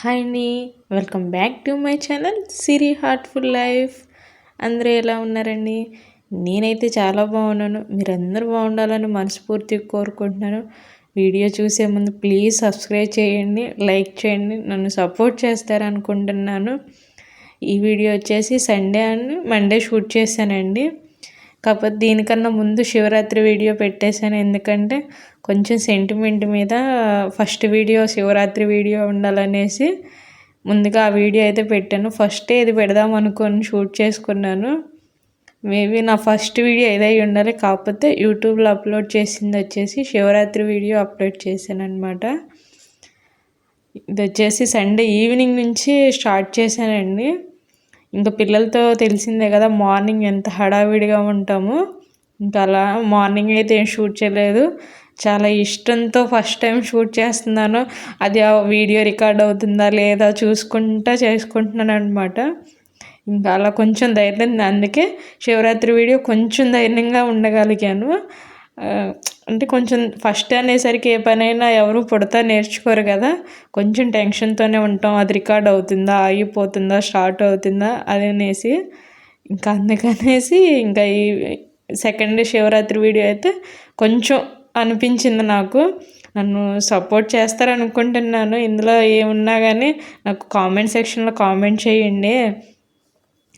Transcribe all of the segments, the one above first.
Hi అండి, welcome back to my channel Siri heartful life. అందరూ ఎలా ఉన్నారండి? నేనైతే చాలా బాగున్నాను. మీరందరూ బాగుండాలని మనస్ఫూర్తిగా కోరుకుంటున్నాను. వీడియో చూసే ముందు ప్లీజ్ సబ్స్క్రైబ్ చేయండి, లైక్ చేయండి, నన్ను సపోర్ట్ చేస్తారనుకుంటున్నాను. ఈ వీడియో వచ్చేసి సండే అండ్ మండే షూట్ చేశానండి. కాకపోతే దీనికన్నా ముందు శివరాత్రి వీడియో పెట్టేశాను, ఎందుకంటే కొంచెం సెంటిమెంట్ మీద ఫస్ట్ వీడియో శివరాత్రి వీడియో ఉండాలనేసి ముందుగా ఆ వీడియో అయితే పెట్టాను. ఫస్టే ఇది పెడదాం అనుకొని షూట్ చేసుకున్నాను. మేబీ నా ఫస్ట్ వీడియో ఏదై ఉండాలి, కాకపోతే యూట్యూబ్లో అప్లోడ్ చేసింది వచ్చేసి శివరాత్రి వీడియో అప్లోడ్ చేశాను అనమాట. ఇది వచ్చేసి సండే ఈవినింగ్ నుంచి స్టార్ట్ చేశానండి. ఇంకా పిల్లలతో తెలిసిందే కదా, మార్నింగ్ ఎంత హడావిడిగా ఉంటామో. ఇంకా అలా మార్నింగ్ అయితే ఏం షూట్ చేయలేదు. చాలా ఇష్టంతో ఫస్ట్ టైం షూట్ చేస్తున్నాను. అది ఆ వీడియో రికార్డ్ అవుతుందా లేదా చేసుకుంటున్నాను అనమాట. ఇంకా అలా కొంచెం ధైర్యం, అందుకే శివరాత్రి వీడియో కొంచెం ధైర్యంగా ఉండగలిగాను. అంటే కొంచెం ఫస్ట్ అనేసరికి ఏ పనైనా ఎవరు పుడతా నేర్చుకోరు కదా, కొంచెం టెన్షన్తోనే ఉంటాం. అది రికార్డ్ అవుతుందా, ఆగిపోతుందా, స్టార్ట్ అవుతుందా అది అనేసి. ఇంకా అందుకనేసి ఇంకా ఈ సెకండ్ శివరాత్రి వీడియో అయితే కొంచెం అనిపించింది నాకు. నన్ను సపోర్ట్ చేస్తారనుకుంటున్నాను. ఇందులో ఏమున్నా కానీ నాకు కామెంట్ సెక్షన్లో కామెంట్ చేయండి.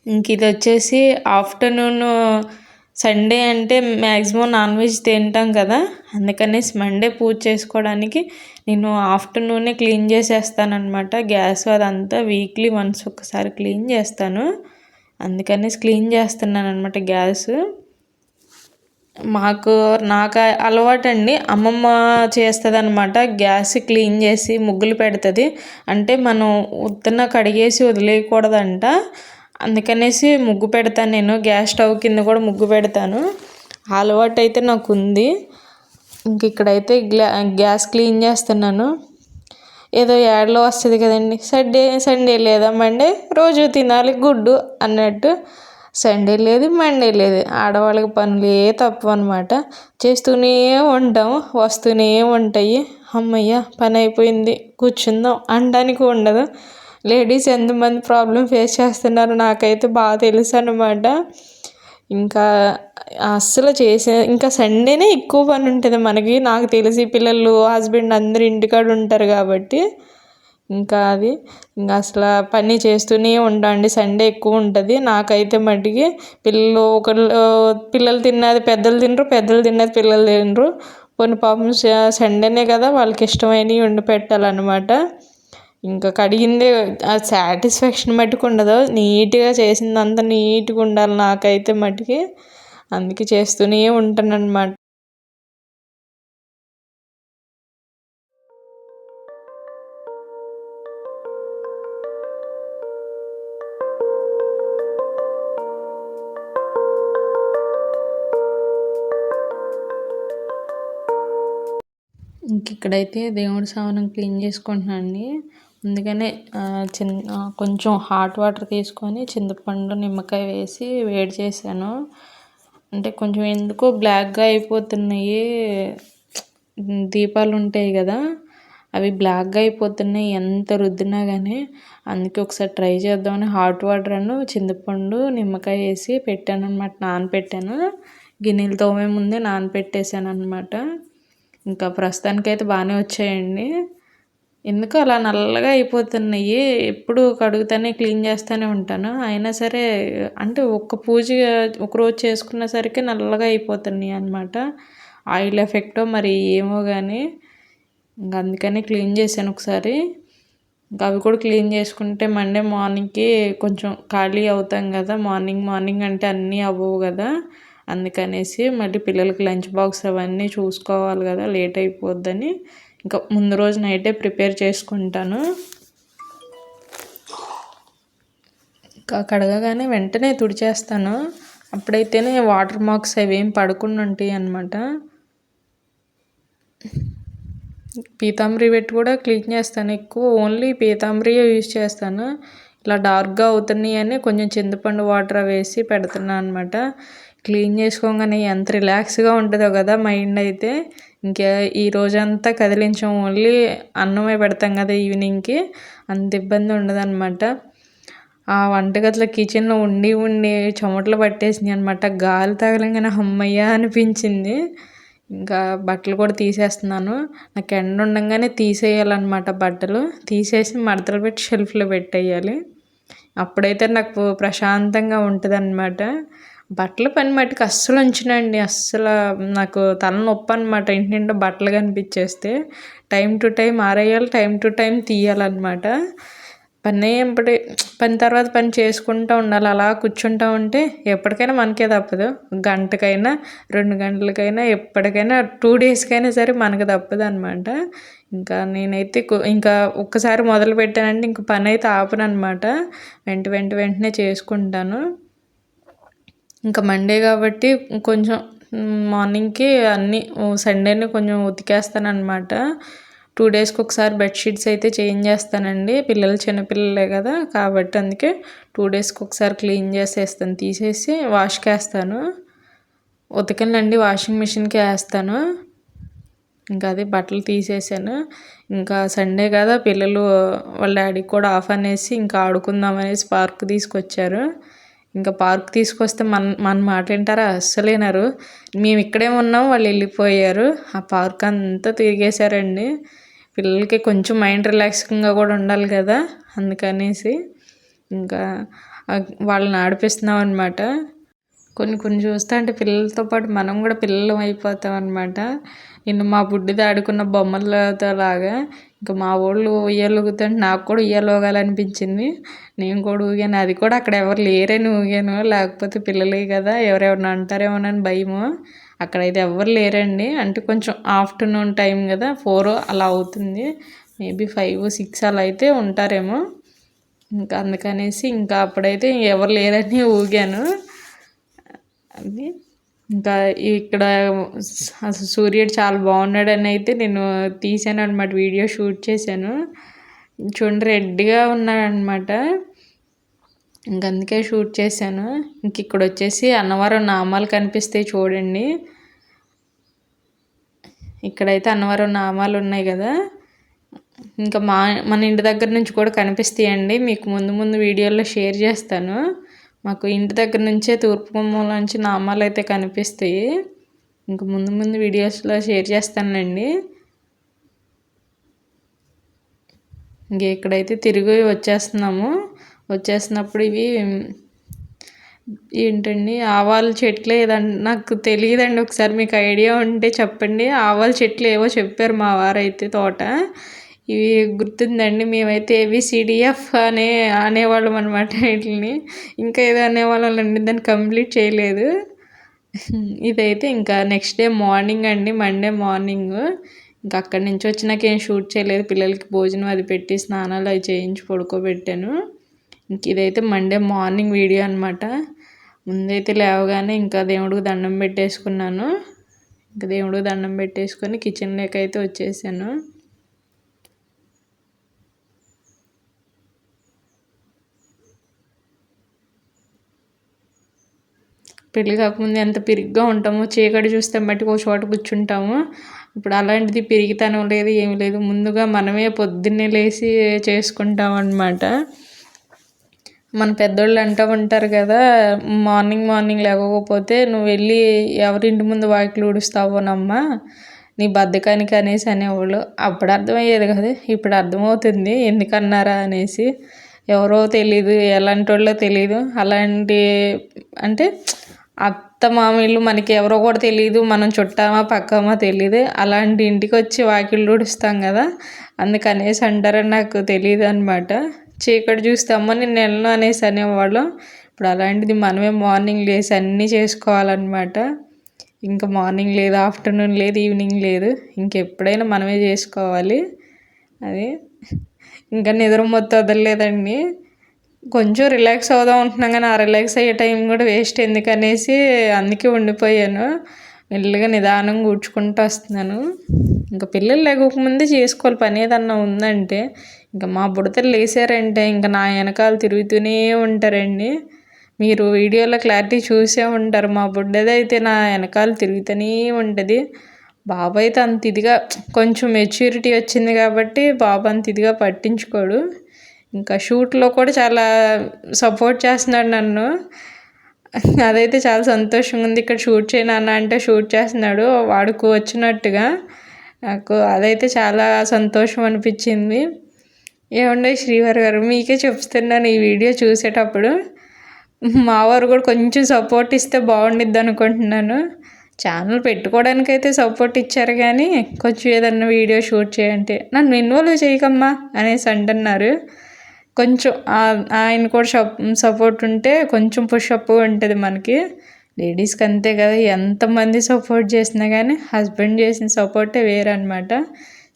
ఇంక ఇది వచ్చేసి ఆఫ్టర్నూన్ సండే అంటే మ్యాక్సిమం నాన్ వెజ్ తింటాం కదా, అందుకనేసి మండే పూజ చేసుకోవడానికి నేను ఆఫ్టర్నూనే క్లీన్ చేసేస్తానమాట. గ్యాస్ అదంతా వీక్లీ వన్స్ ఒకసారి క్లీన్ చేస్తాను, అందుకనేసి క్లీన్ చేస్తున్నాను అనమాట గ్యాస్. నాకు అలవాటు అండి, అమ్మమ్మ చేస్తుంది అనమాట. గ్యాస్ క్లీన్ చేసి ముగ్గులు పెడుతుంది. అంటే మనం ఉత్తన కడిగేసి వదిలేయకూడదంట, అందుకనేసి ముగ్గు పెడతాను. నేను గ్యాస్ స్టవ్ కింద కూడా ముగ్గు పెడతాను. అలవాటు అయితే నాకు ఉంది. ఇంక ఇక్కడైతే గ్యాస్ క్లీన్ చేస్తున్నాను. ఏదో యాడ్లో వస్తుంది కదండి, సండే లేదా మండే రోజు తినాలి గుడ్డు అన్నట్టు. సండే లేదు, మండే లేదు, ఆడవాళ్ళకి పనులే తప్పు అనమాట. చేస్తూనే ఉంటాం, వస్తూనే ఉంటాయి. అమ్మయ్య పని అయిపోయింది కూర్చుందాం అనడానికి ఉండదు. లేడీస్ ఎంతమంది ప్రాబ్లం ఫేస్ చేస్తున్నారో నాకైతే బాగా తెలుసు అనమాట. ఇంకా అస్సలు ఇంకా సండేనే ఎక్కువ పని ఉంటుంది మనకి, నాకు తెలిసి పిల్లలు హస్బెండ్ అందరు ఇంటికాడ ఉంటారు కాబట్టి. ఇంకా అసలు పని చేస్తూనే ఉండండి, సండే ఎక్కువ ఉంటుంది. నాకైతే మట్టికి పిల్లలు తిన్నది పెద్దలు తినరు, పెద్దలు తిన్నది పిల్లలు తినరు. కొన్ని పాపం సండేనే కదా వాళ్ళకి ఇష్టమైనవి వండి పెట్టాలన్నమాట. ఇంకా కడిగిందే ఆ సాటిస్ఫాక్షన్ మట్టుకు ఉండదు, నీట్గా చేసిందంతా నీట్గా ఉండాలి నాకైతే మట్టుకి. అందుకే చేస్తూనే ఉంటాను అనమాట. ఇంక ఇక్కడైతే దేవుడి సామానం క్లీన్ చేసుకుంటున్నాను అండి. అందుకనే కొంచెం హాట్ వాటర్ తీసుకొని చింతపండు నిమ్మకాయ వేసి వేడి చేశాను. అంటే కొంచెం ఎందుకో బ్లాక్గా అయిపోతున్నాయి, దీపాలు ఉంటాయి కదా అవి బ్లాక్గా అయిపోతున్నాయి ఎంత రుద్దినా కానీ. అందుకే ఒకసారి ట్రై చేద్దామని హాట్ వాటర్ చింతపండు నిమ్మకాయ వేసి పెట్టాను అనమాట, నానపెట్టాను. గిన్నెలు తోమే ముందే నానపెట్టేసాను అనమాట. ఇంకా ప్రస్తుతానికైతే బాగానే వచ్చాయండి. ఎందుకో అలా నల్లగా అయిపోతున్నాయి, ఎప్పుడు కడుగుతానే క్లీన్ చేస్తూనే ఉంటాను, అయినా సరే అంటే ఒకరోజు చేసుకునేసరికి నల్లగా అయిపోతున్నాయి అనమాట. ఆయిల్ ఎఫెక్టో మరి ఏమో కానీ. ఇంకా అందుకని క్లీన్ చేశాను ఒకసారి. ఇంకా అవి కూడా క్లీన్ చేసుకుంటే మండే మార్నింగ్కి కొంచెం ఖాళీ అవుతాం కదా, మార్నింగ్ అంటే అన్నీ అవ్వవు కదా, అందుకనేసి మళ్ళీ పిల్లలకి లంచ్ బాక్స్ అవన్నీ చూసుకోవాలి కదా, లేట్ అయిపోద్దని ఇంకా ముందు రోజు నైటే ప్రిపేర్ చేసుకుంటాను. ఇంకా కడగగానే వెంటనే తుడిచేస్తాను, అప్పుడైతేనే వాటర్ మార్క్స్ అవి ఏం పడకుండా ఉంటాయి అన్నమాట. పీతాంబరి పెట్టి కూడా క్లీన్ చేస్తాను, ఎక్కువ ఓన్లీ పీతాంబరియే యూజ్ చేస్తాను. ఇలా డార్క్గా అవుతున్నాయి అని కొంచెం చింతపండు వాటర్ వేసి పెడుతున్నాను అనమాట. క్లీన్ చేసుకోగానే ఎంత రిలాక్స్గా ఉంటుందో కదా మైండ్ అయితే. ఇంకా ఈ రోజంతా కదిలించాం, ఓన్లీ అన్నమే పెడతాం కదా ఈవినింగ్కి, అంత ఇబ్బంది ఉండదన్నమాట. ఆ వంటగదిలో కిచెన్లో ఉండి ఉండి చెమటలు పట్టేసినాయి అనమాట. గాలి తగలంగానే హమ్మయ్య అనిపించింది. ఇంకా బట్టలు కూడా తీసేస్తున్నాను. నాకు ఎండ ఉండగానే తీసేయాలన్నమాట. బట్టలు తీసేసి మడతలు పెట్టి షెల్ఫ్లో పెట్టేయాలి. అప్పుడైతే నాకు ప్రశాంతంగా ఉంటుంది అన్నమాట. బట్టల పని మట్టుకు అస్సలు ఉంచనండి. అస్సలు నాకు తలనొప్పి అనమాట. ఇంటి నిండా బట్టలు కనిపించేస్తే టైం టు టైం ఆరేయాలి, టైం టు టైం తీయాలన్నమాట. పని తర్వాత పని చేసుకుంటూ ఉండాలి. అలా కూర్చుంటూ ఉంటే ఎప్పటికైనా మనకే తప్పదు. గంటకైనా 2 గంటలకైనా ఎప్పటికైనా 2 డేస్కైనా సరే మనకు తప్పదు అనమాట. ఇంకా నేనైతే ఇంకా ఒక్కసారి మొదలు పెట్టానంటే ఇంక పని అయితే ఆపనమాట. వెంటనే చేసుకుంటాను. ఇంకా మండే కాబట్టి కొంచెం మార్నింగ్కి అన్నీ సండేనే కొంచెం ఉతికేస్తాను అనమాట. 2 డేస్కి ఒకసారి బెడ్షీట్స్ అయితే చేంజ్ చేస్తానండి. పిల్లలు చిన్నపిల్లలే కదా కాబట్టి అందుకే 2 డేస్కి ఒకసారి క్లీన్ చేసేస్తాను. తీసేసి వాష్కి వేస్తాను. ఉతకనండి, వాషింగ్ మిషన్కి వేస్తాను. ఇంకా అదే బట్టలు తీసేసాను. ఇంకా సండే కదా, పిల్లలు వాళ్ళ డాడీకి కూడా ఆఫ్ అనేసి ఇంకా ఆడుకుందాం అనేసి పార్క్ తీసుకొచ్చారు. ఇంకా పార్క్ తీసుకొస్తే మన మాట వింటారా? అస్సలు వినరు. మేము ఇక్కడే ఉన్నాం, వాళ్ళు వెళ్ళిపోయారు. ఆ పార్క్ అంతా తిరిగేశారండి. పిల్లలకి కొంచెం మైండ్ రిలాక్సింగ్గా కూడా ఉండాలి కదా, అందుకనేసి ఇంకా వాళ్ళని ఆడిపిస్తున్నాం అనమాట. కొన్ని చూస్తా అంటే పిల్లలతో పాటు మనం కూడా పిల్లలం అయిపోతాం అనమాట. నిన్న మా బుడ్డిది ఆడుకున్న బొమ్మలతో లాగా ఇంకా మా వాళ్ళు ఉయ్యాలూగుతుంటే నాకు కూడా ఉయ్యాలూగాలనిపించింది. నేను కూడా ఊగాను. అది కూడా అక్కడ ఎవరు లేరని ఊగాను. లేకపోతే పిల్లలే కదా, ఎవరెవరిని అంటారేమోనని భయము. అక్కడైతే ఎవరు లేరండి. అంటే కొంచెం ఆఫ్టర్నూన్ టైం కదా, 4 అలా అవుతుంది. మేబీ 5, 6 అలా అయితే ఉంటారేమో. ఇంకా అందుకనేసి ఇంకా అప్పుడైతే ఎవరు లేరని ఊగాను. అది ఇంకా ఇక్కడ అసలు సూర్యుడు చాలా బాగున్నాడని అయితే నేను తీసాను అనమాట, వీడియో షూట్ చేశాను. చూడండి రెడ్గా ఉన్నాడనమాట. అందుకే షూట్ చేశాను. ఇంక ఇక్కడ వచ్చేసి అన్నవరం నామాలు కనిపిస్తాయి చూడండి. ఇక్కడైతే అన్నవరం నామాలు ఉన్నాయి కదా. ఇంకా మన ఇంటి దగ్గర నుంచి కూడా కనిపిస్తాయండి. మీకు ముందు వీడియోలో షేర్ చేస్తాను. మాకు ఇంటి దగ్గర నుంచే తూర్పు గుమ్మం నుంచి నామాలు అయితే కనిపిస్తాయి. ఇంక ముందు వీడియోస్లో షేర్ చేస్తానండి. ఇంక ఇక్కడైతే తిరిగి వచ్చేస్తున్నప్పుడు ఇవి ఏంటండి, ఆవాల చెట్లు ఏదండి నాకు తెలియదండి. ఒకసారి మీకు ఐడియా ఉంటే చెప్పండి. ఆవాల చెట్లు ఏవో చెప్పారు మా వారైతే తోట. ఇవి గుర్తుందండి. మేమైతే ABCDF అనేవాళ్ళం అనమాట వీటిని. ఇంకా ఏదో అనేవాళ్ళం అండి, దాన్ని కంప్లీట్ చేయలేదు. ఇదైతే ఇంకా నెక్స్ట్ డే మార్నింగ్ అండి, మండే మార్నింగ్. ఇంకా అక్కడి నుంచి వచ్చినాక ఏం షూట్ చేయలేదు. పిల్లలకి భోజనం అది పెట్టి స్నానాలు అవి చేయించి పడుకోబెట్టాను. ఇంక ఇదైతే మండే మార్నింగ్ వీడియో అనమాట. ముందైతే లేవగానే ఇంకా దేవుడికి దండం పెట్టేసుకున్నాను. ఇంకా దేవుడికి దండం పెట్టేసుకొని కిచెన్లోకి అయితే వచ్చేసాను. పెళ్ళి కాకముందు ఎంత పిరిగ్గా ఉంటామో, చీకటి చూస్తే మట్టుకు ఒక చోట కూర్చుంటాము. ఇప్పుడు అలాంటిది పిరిగితనం లేదు, ఏమి లేదు. ముందుగా మనమే పొద్దున్నే లేచి చేసుకుంటాం అన్నమాట. మన పెద్దోళ్ళు అంటూ ఉంటారు కదా, మార్నింగ్ లేకపోతే నువ్వు వెళ్ళి ఎవరింటి ముందు వాకిలు ఊడుస్తావోనమ్మా, నీ బద్ధకానికి అనేసి అనేవాళ్ళు. అప్పుడు అర్థమయ్యేది కదా, ఇప్పుడు అర్థమవుతుంది ఎందుకన్నారా అనేసి. ఎవరో తెలీదు, ఎలాంటి వాళ్ళో తెలీదు. అలాంటి అంటే అత్త మామయ్యలు మనకి ఎవరో కూడా తెలియదు, మనం చుట్టామా పక్కామా తెలియదు. అలాంటి ఇంటికి వచ్చి వాకిళ్ళు ఊడుస్తాం కదా, అందుకనేసి అంటారని నాకు తెలియదు అనమాట. చీకటి చూస్తే అమ్మ నేను వెళ్ళను అనేసి అనేవాళ్ళం. ఇప్పుడు అలాంటిది మనమే మార్నింగ్ లేసి అన్నీ చేసుకోవాలన్నమాట. ఇంకా మార్నింగ్ లేదు, ఆఫ్టర్నూన్ లేదు, ఈవినింగ్ లేదు, ఇంకెప్పుడైనా మనమే చేసుకోవాలి. అది ఇంకా నిద్ర మొత్తం వదలలేదండి. కొంచెం రిలాక్స్ అవుదాం ఉంటున్నాం కానీ ఆ రిలాక్స్ అయ్యే టైం కూడా వేస్ట్ ఎందుకనేసి అందుకే ఉండిపోయాను. మెల్లిగా నిదానంగా కూర్చుకుంటూ వస్తున్నాను. ఇంకా పిల్లలు లేకపోకముందే చేసుకోవాలి పని ఏదన్నా ఉందంటే. ఇంకా మా బుడతలు లేసారంటే ఇంకా నా వెనకాల తిరుగుతూనే ఉంటారండి. మీరు వీడియోలో క్లారిటీ చూసే ఉంటారు. మా బుడ్డదైతే నా వెనకాల తిరుగుతూనే ఉంటుంది. బాబు అయితే అంత ఇదిగా కొంచెం మెచ్యూరిటీ వచ్చింది కాబట్టి బాబు అంత ఇదిగా పట్టించుకోడు. ఇంకా షూట్లో కూడా చాలా సపోర్ట్ చేస్తున్నాడు నన్ను. అదైతే చాలా సంతోషంగా ఉంది. ఇక్కడ షూట్ చేయనన్నా అంటే షూట్ చేస్తున్నాడు వాడుకు వచ్చినట్టుగా. నాకు అదైతే చాలా సంతోషం అనిపించింది. ఏమండే శ్రీవారి గారు, మీకే చెప్తున్నాను ఈ వీడియో చూసేటప్పుడు మా వారు కూడా కొంచెం సపోర్ట్ ఇస్తే బాగుండిద్ది అనుకుంటున్నాను. ఛానల్ పెట్టుకోవడానికైతే సపోర్ట్ ఇచ్చారు కానీ కొంచెం ఏదన్నా వీడియో షూట్ చేయంటే నన్ను ఇన్వాల్వ్ చేయకమ్మా అనేసి అంటున్నారు. కొంచెం ఆయన కూడా సపోర్ట్ ఉంటే కొంచెం పుషప్ ఉంటుంది మనకి. లేడీస్కి అంతే కదా, ఎంతమంది సపోర్ట్ చేసినా కానీ హస్బెండ్ చేసిన సపోర్టే వేరనమాట.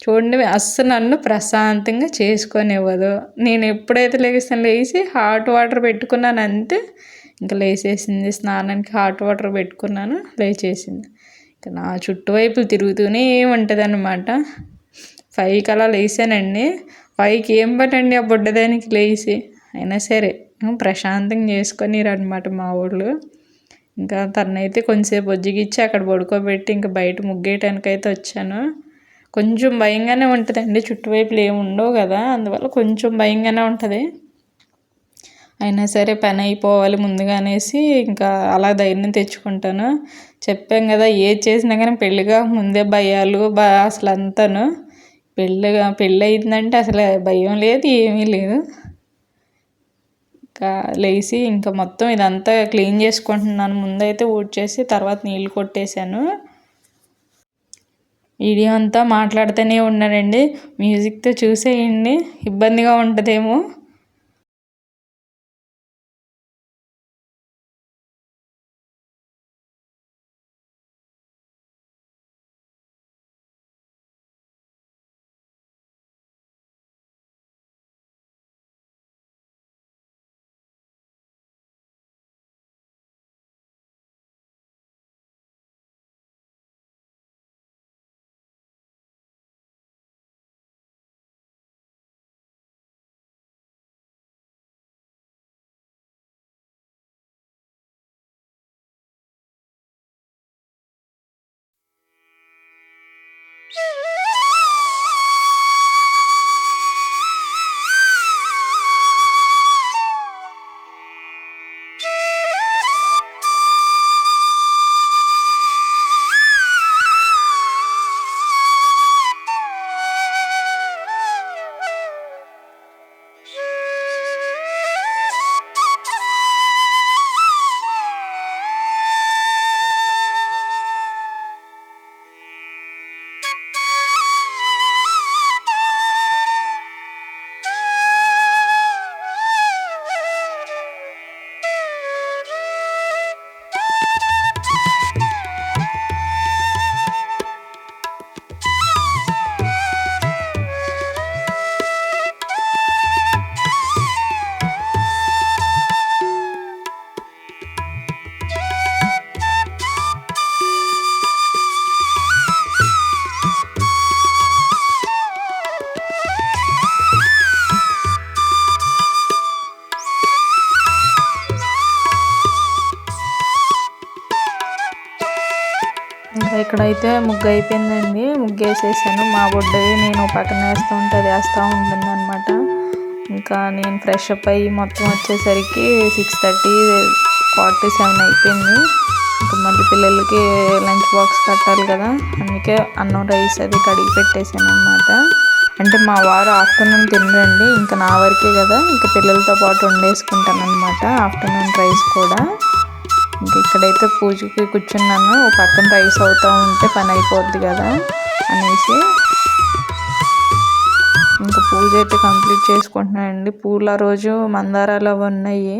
చూడండి అస్సలు నన్ను ప్రశాంతంగా చేసుకొనివ్వదు. నేను ఎప్పుడైతే లేచి హాట్ వాటర్ పెట్టుకున్నాను అంతే, ఇంకా లేచేసింది. స్నానానికి హాట్ వాటర్ పెట్టుకున్నాను, లేచేసింది. ఇంకా నా చుట్టువైపులు తిరుగుతూనే ఉంటుంది అనమాట. 5కి అలా లేచానండి. 5కి ఏం పట్టండి ఆ బుడ్డదానికి లేచి అయినా సరే ప్రశాంతంగా చేసుకొనిరనమాట మా ఊళ్ళు. ఇంకా తనైతే కొంచెంసేపు బొజ్జిగిచ్చి అక్కడ పడుకోబెట్టి ఇంకా బయట ముగ్గేయటానికైతే వచ్చాను. కొంచెం భయంగానే ఉంటుందండి, చుట్టువైపులు ఏమి ఉండవు కదా, అందువల్ల కొంచెం భయంగానే ఉంటుంది. అయినా సరే పని అయిపోవాలి ముందుగానేసి ఇంకా అలా ధైర్యం తెచ్చుకుంటాను. చెప్పాం కదా, ఏది చేసినా కానీ పెళ్ళిగా ముందే భయాలు అసలు అంతాను. పెళ్ళి అయిందంటే అసలు భయం లేదు, ఏమీ లేదు. ఇంకా లేచి ఇంకా మొత్తం ఇదంతా క్లీన్ చేసుకుంటున్నాను. ముందైతే ఊడ్చేసి తర్వాత నీళ్ళు కొట్టేశాను. వీడియో అంతా మాట్లాడుతూనే ఉన్నానండి. మ్యూజిక్తో చూసేయండి, ఇబ్బందిగా ఉంటుందేమో. ఇంకా ఇక్కడైతే ముగ్గు అయిపోయిందండి. ముగ్గు వేసేసాను. మా బుడ్డది నేను పక్కన వేస్తూ ఉంటే అది వేస్తూ ఉంటుంది అనమాట. ఇంకా నేను ఫ్రెష్ అప్ అయ్యి మొత్తం వచ్చేసరికి 6:30, 47 అయిపోయింది. ఇంకా మళ్ళీ పిల్లలకి లంచ్ బాక్స్ కట్టాలి కదా, అందుకే అన్నం రైస్ అది కడిగి పెట్టేసాను అనమాట. అంటే మా వారు ఆఫ్టర్నూన్ తినరండి, ఇంకా నా వరకే కదా, ఇంకా పిల్లలతో పాటు వండేసుకుంటాను అనమాట ఆఫ్టర్నూన్ రైస్ కూడా. ఇంక ఇక్కడైతే పూజకి కూర్చున్నాను. ఒక పక్కన రైస్ అవుతూ ఉంటే పని అయిపోద్ది కదా అనేసి ఇంకా పూజ అయితే కంప్లీట్ చేసుకుంటున్నానండి. పూల రోజు మందారాలు అవి ఉన్నాయి,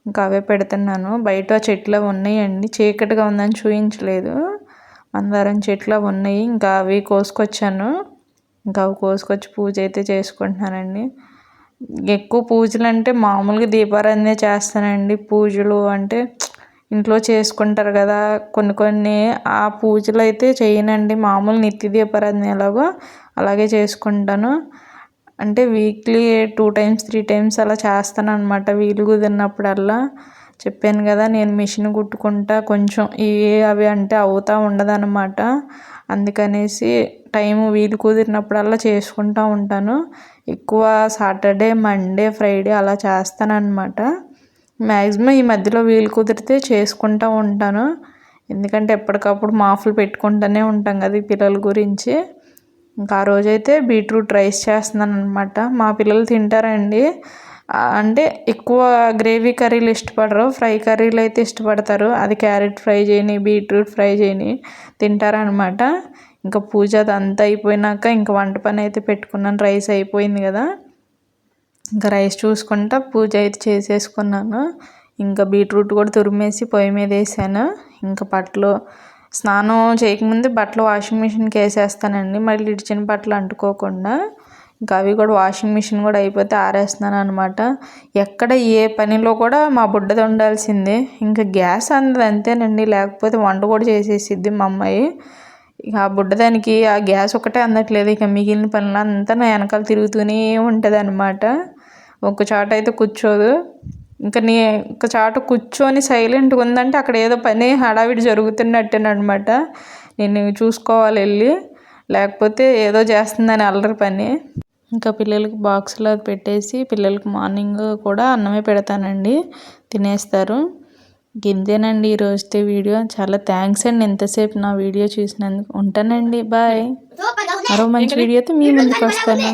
ఇంకా అవే పెడుతున్నాను. బయట చెట్లు అవి ఉన్నాయండి, చీకటిగా ఉందని చూపించలేదు. మందారం చెట్లు అవి ఉన్నాయి, ఇంకా అవి కోసుకొచ్చాను. ఇంకా అవి కోసుకొచ్చి పూజ అయితే చేసుకుంటున్నానండి. ఎక్కువ పూజలు అంటే మామూలుగా దీపారాధనే చేస్తానండి. పూజలు అంటే ఇంట్లో చేసుకుంటారు కదా కొన్ని ఆ పూజలు అయితే చేయనండి. మామూలు నిత్య దీపారాధన ఎలాగో అలాగే చేసుకుంటాను. అంటే వీక్లీ 2 times 3 times అలా చేస్తాను అనమాట, వీలు కుదిరినప్పుడల్లా. చెప్పాను కదా నేను మిషన్ కుట్టుకుంటా కొంచెం అవి అంటే అవుతూ ఉండదన్నమాట. అందుకనేసి టైము వీలు కుదిరినప్పుడల్లా చేసుకుంటూ ఉంటాను. ఎక్కువ సాటర్డే, మండే, ఫ్రైడే అలా చేస్తానన్నమాట. మ్యాక్సిమం ఈ మధ్యలో వీలు కుదిరితే చేసుకుంటూ ఉంటాను. ఎందుకంటే ఎప్పటికప్పుడు మాఫ్లు పెట్టుకుంటూనే ఉంటాం కదా ఈ పిల్లల గురించి. ఇంకా ఆ రోజైతే బీట్రూట్ రైస్ చేస్తున్నాను అనమాట. మా పిల్లలు తింటారండి. అంటే ఎక్కువ గ్రేవీ కర్రీలు ఇష్టపడరు, ఫ్రై కర్రీలు అయితే ఇష్టపడతారు. అది క్యారెట్ ఫ్రై చేయని, బీట్రూట్ ఫ్రై చేయని తింటారనమాట. ఇంకా పూజ అదంతా అయిపోయినాక ఇంకా వంట పని అయితే పెట్టుకున్నాను. రైస్ అయిపోయింది కదా, ఇంకా రైస్ చూసుకుంటా పూజ అయితే చేసేసుకున్నాను. ఇంకా బీట్రూట్ కూడా తురిమేసి పొయ్యి మీద వేసాను. ఇంకా బట్టలు స్నానం చేయకముందే బట్టలు వాషింగ్ మిషన్కి వేసేస్తానండి, మళ్ళీ ఇడిచిన బట్టలు అంటుకోకుండా. ఇంకా అవి కూడా వాషింగ్ మిషన్ కూడా అయిపోతే ఆరేస్తున్నాను అనమాట. ఎక్కడ ఏ పనిలో కూడా మా బుడ్డది ఉండాల్సిందే. ఇంకా గ్యాస్ అన్నది అంతేనండి, లేకపోతే వంట కూడా చేసేసిద్ది మా అమ్మాయి. ఇక ఆ బుడ్డదానికి ఆ గ్యాస్ ఒకటే అందట్లేదు, ఇక మిగిలిన పనులంతా నా వెనకాల తిరుగుతూనే ఉంటుంది అనమాట. ఒక చాట అయితే కూర్చోదు. ఇంకా ఒక చాట కూర్చొని సైలెంట్గా ఉందంటే అక్కడ ఏదో పని హడావిడి జరుగుతున్నట్టేనమాట. నేను చూసుకోవాలి వెళ్ళి, లేకపోతే ఏదో చేస్తుందని అల్లరి పని. ఇంకా పిల్లలకి బాక్స్లో పెట్టేసి పిల్లలకి మార్నింగ్ కూడా అన్నమే పెడతానండి, తినేస్తారు. ఇంతేనండి ఈరోజుతే వీడియో. చాలా థ్యాంక్స్ అండి ఎంతసేపు నా వీడియో చూసినందుకు. ఉంటానండి, బాయ్. మరో మంచి వీడియోతో మీ ముందుకు వస్తాను.